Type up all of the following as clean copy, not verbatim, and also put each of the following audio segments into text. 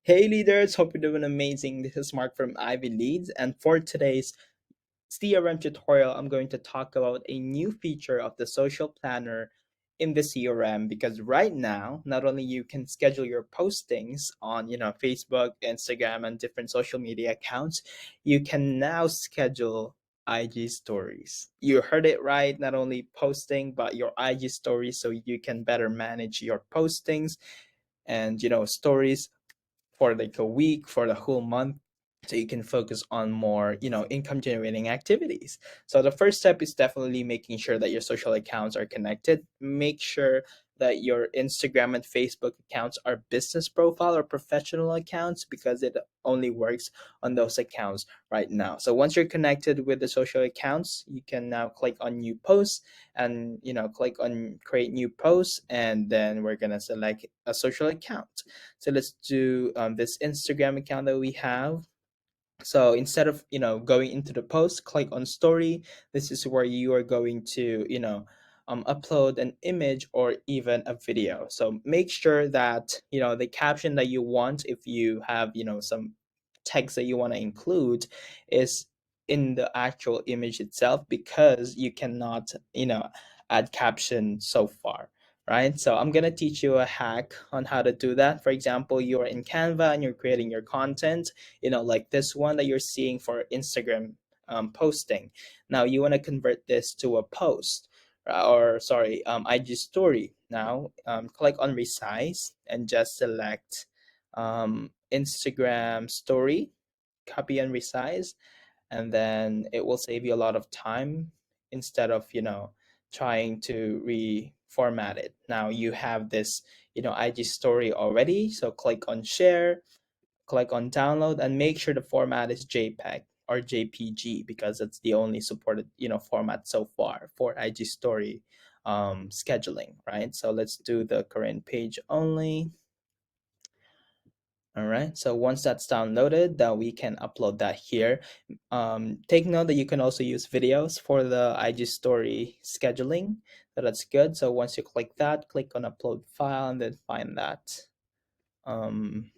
Hey leaders, hope you're doing amazing. This is Mark from Ivy Leads, and for today's CRM tutorial, I'm going to talk about a new feature of the social planner in the CRM because right now, not only you can schedule your postings on, Facebook, Instagram, and different social media accounts, you can now schedule IG stories. You heard it right, not only posting, but your IG stories so you can better manage your postings and stories for like a week, for the whole month, so you can focus on more income generating activities. So the first step is definitely making sure that your social accounts are connected. Make sure that your Instagram and Facebook accounts are business profile or professional accounts, because it only works on those accounts right now. So once you're connected with the social accounts, you can now click on new posts and click on create new posts, and then we're going to select a social account. So let's do this Instagram account that we have. So instead of going into the post, click on story. This is where you are going to upload an image or even a video. So make sure that the caption that you want, if you have some text that you want to include, is in the actual image itself, because you cannot add caption so far, right? So I'm going to teach you a hack on how to do that. For example, you're in Canva and you're creating your content, like this one that you're seeing for Instagram posting. Now you want to convert this to a post, or sorry, IG story. Now click on resize and just select Instagram story, copy and resize, and then it will save you a lot of time instead of trying to reformat it. Now you have this IG story already, so click on share, click on download, and make sure the format is JPEG or JPG, because it's the only supported format so far for IG story scheduling, right? So let's do the current page only. All right, so once that's downloaded, then we can upload that here. Take note that you can also use videos for the IG story scheduling, so that's good. So once you click that, click on upload file and then find that um,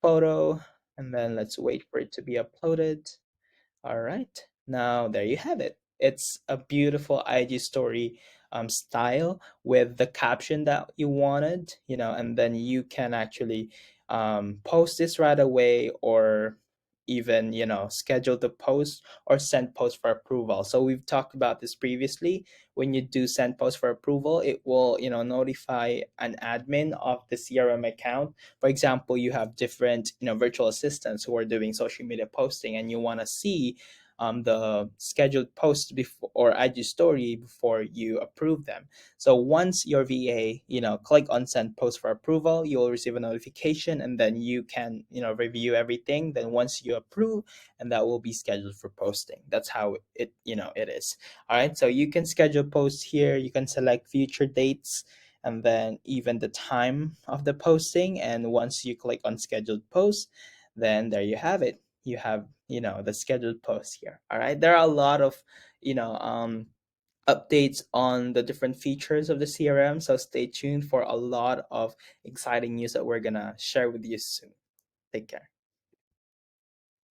photo, and then let's wait for it to be uploaded. All right, now there you have it. It's a beautiful IG story style with the caption that you wanted, and then you can actually post this right away, or even schedule the post or send post for approval. So we've talked about this previously. When you do send post for approval, it will notify an admin of the CRM account. For example, you have different virtual assistants who are doing social media posting, and you want to see the scheduled post before, or IG story, before you approve them. So once your VA click on send post for approval, you will receive a notification, and then you can review everything. Then once you approve, and that will be scheduled for posting. That's how it is. All right, so you can schedule posts here. You can select future dates, and then even the time of the posting. And once you click on scheduled post, then there you have it. You have the scheduled post here. All right, there are a lot of you know updates on the different features of the CRM, so stay tuned for a lot of exciting news that we're gonna share with you soon. Take care.